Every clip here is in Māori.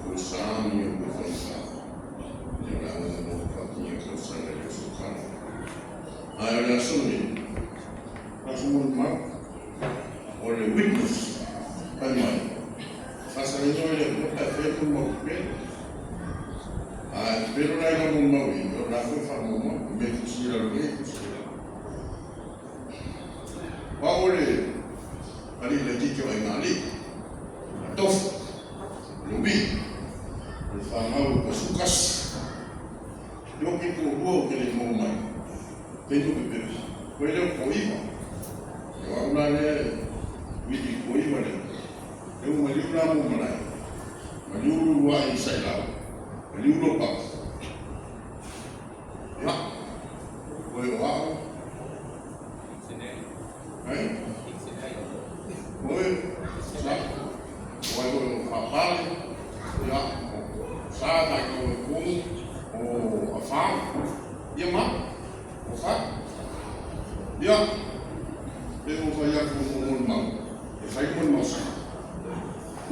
Kusami kufansa nilaumu kakinya kusana kusukana ayo nasuni nasumun ma ole witness panmai sasa nyoya kuta fetu mo pero na ina mo mawi na ko fa mo me kusira lo ke kusira wa ole ali le tikyo ai mali tof lubi famau kasukas yo que tu huo que le moma tenho que ver foi eu coiba eu agora le vidi coiba le eu me livro na moma lá me livro wa sai lá me livro pa ya foi o ao hein foi lá foi o papai ya sada ko o afam ya ma o fa ya eu vou ya ko mo ma e fai ko no sa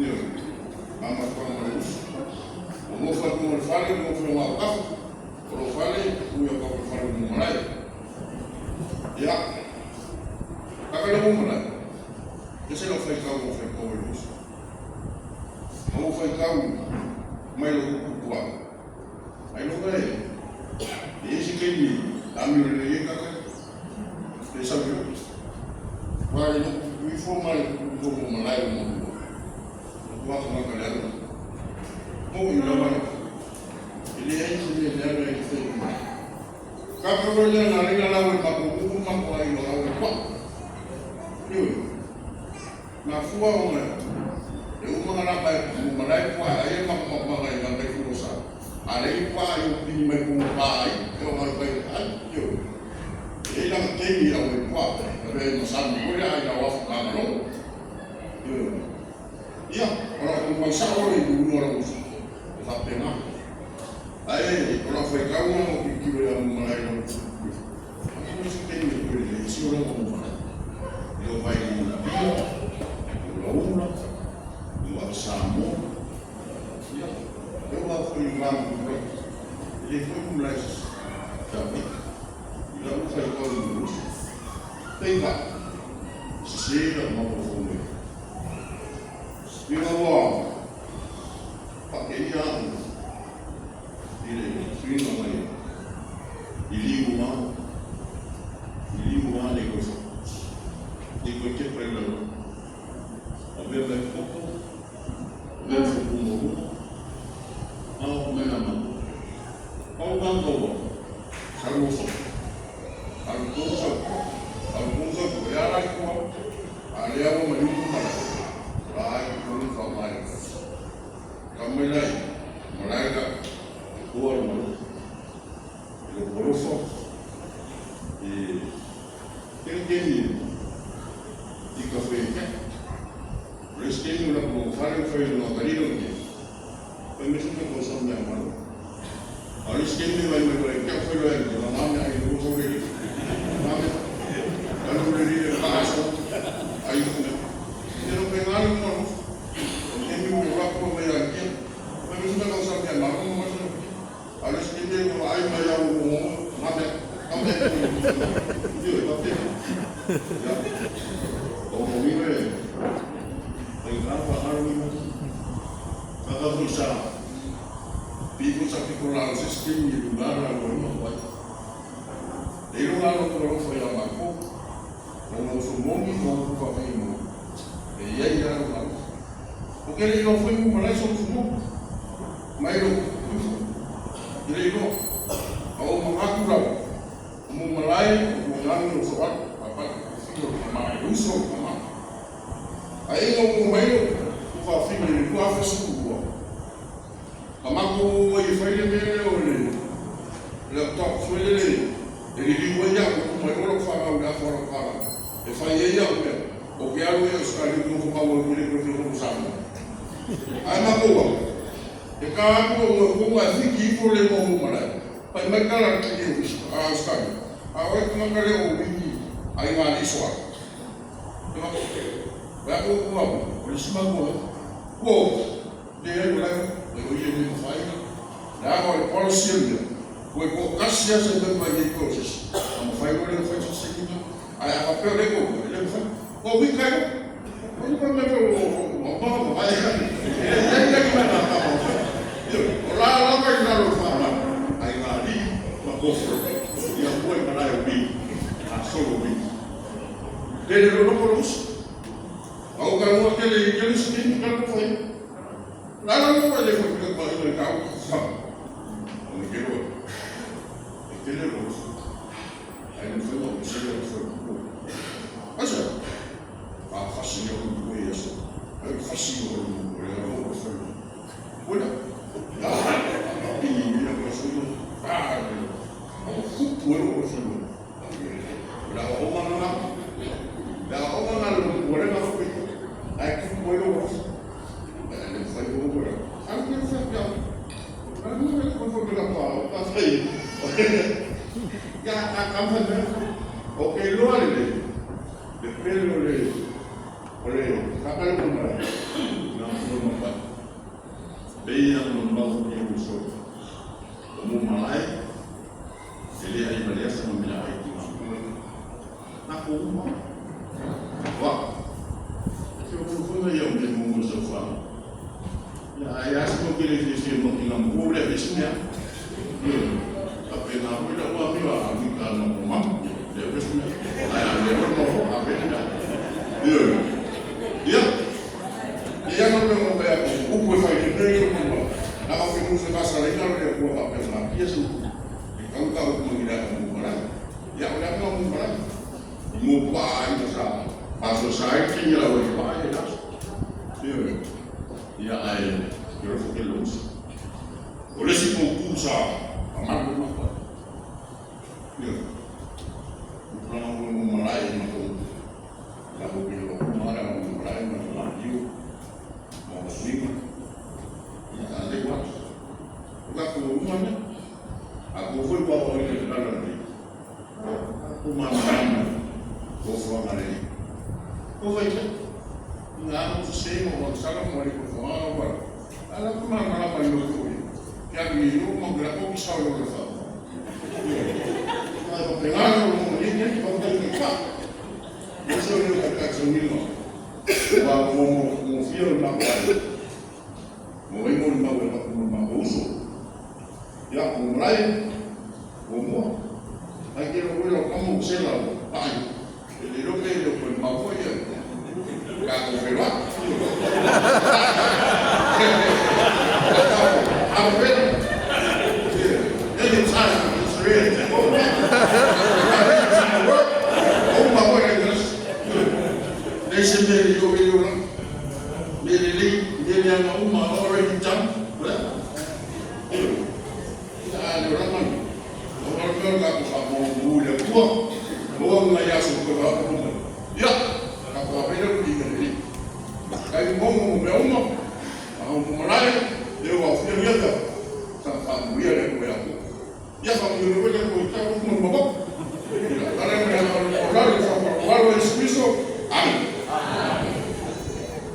ya ama ko no mo fa ko mo fa le mo fa ma ka ko fa le ko ya ko fa le mo mai ya ka le mo mai ese lo fai ka mo fa ko lo mo fa ka mai lo kutua ai lo kai esse que ele a mim ele ka ele sabe vai me formar do malai mo tua como galera mo ina vai ele é esse ele é esse ka pro le na ringa la wa ko ku ma ko ai lo wa ko yo na fua o eu uma na pai uma lá e aí uma aí na pai que você aí pai eu pedi mais com pai eu não vai aí eu ele não tem ir ao quarto ele não sabe olha aí na off lá não eu ia para começar a olhar do não tá pena aí quando foi cá uma que eu uma lá não isso tem ele se eu não eu vai Samo, eu lá fui lá ele foi com mais também, e lá foi com o luxo, tem lá, chega uma profunda, e lá, aquele ano, ele fez uma manhã, e ligo uma negócio, e foi que foi lá, a verdade pouco. Verso umum, au menama, au bandoa, saluso, alpunsa goyara ko, aliawo marimu mara, lai kuni famai, kamilai, malaika, kuar malu, lo boroso, kini kafe. Respeito la como fare foi no carino que foi mesmo que coisa minha mano a respeito vai me vai que foi o que não me aí não sou ele não me ele passa aí eu não pegar um mano tem que o rapo me aqui foi mesmo que coisa minha mano mas a respeito vai me aí o nada eu tá bem o vive cada dosa pico particular sistem de lugar agora vai de lugar outro foi a marco como o sumomi como o cafeino e aí já não porque ele não foi um malai só sumo mas ele não ao macacura como malai o nome do sobat apa filho malai uso aí não meio o filho ele não faz tudo amako e foi ele olhe laptop foi ele liga já como eu não falo da fora e foi ele o que eu escolhi como como ele prefere usar amako e cara como assim que foi ele como mara para me calar que eu escolhi agora como que eu vi aí na lisua vai com o por isso mago pô de ele lá siya. Koe ko kasi sa ito pa yung process. Ang fay ko rin fay sa sikito. Ay ako pero rin ko. Ilang fay. Ko wik kayo. Ano pa na ko? Mama ay kan. Yan man na ako. Wala lang kayo na ro fama. Ay ngadi. Makoso. Yang koe manayo bi. Solo bi. Dele ro no porus. Ako kan mo kele skin kan ko fay. Lalo mo pwede ko yung tao sa ang gero. Kaya mo ay mo sa mo siya sa ko. Asa? Fácil eu não conheço. É fácil eu não conheço. Olha. E minha pessoa o futuro eu sou. Olha, o mana da o mana o olha na frente. Aí que foi o ele foi o agora. Aí que foi já. Aí não é como foi lá para, tá aí. Já a câmera. Ok, lo ali. Depende oleh kapal pembalap, nak membuat, dia yang membangun dia usul, umum malai, jadi hari beliau sama bila hari itu, nak umum, wah, siapa pun yang dia membangun sesuatu, ya ayah semua kiri sisi mungkin boleh bisnya, tapi nak kita buat ni lah, ni kalau umum, dia bisnya, ayah dia bermohon, apa dia, dia yang orang bayar buku saya ini semua. Kalau kita musim pasar ini kalau dia buat apa salah, dia semua. Kalau kau mengidap mumpulan, ya udah kau mumpulan, mumpulan itu salah. Pasal saya tinggal di bawah ya, dia air, dia fikir lus. Oleh si pembusa, amat bermakna. Kalau mulai macam lagu biru, mana mulai macam lagu mau swing, ya ada buat. Bukan rumahnya, aku pun bawa ini dalam ni. Aku mana, aku suami hari. Aku baca, nggak aku sih mau salam mau ikut semua orang. Alam tu mana apa yang itu? Yang biru mau gerak mau pisau yang besar. Kalau pengaruh mau ini, kau tak ikut. Isso eu não quero assumir não. Mo fio na quadra. Mo vem mo uso. Ya mo lai. Mo. Aqui eu vou como sei lá. Pai. Ele não quer eu por mal foi. Gato ferro. A ver. Ele sai, straight. Esse dele que eu vi lá, ele é uma hora de tempo, né? Eu não mano, eu vou pegar com a mão mulher, vou na yasu com a mão, já, acabou a vida do dia dele. Aí bom, meu irmão, a mão lá, eu vou fazer nada, só para mulher é com ela. Já para mulher é com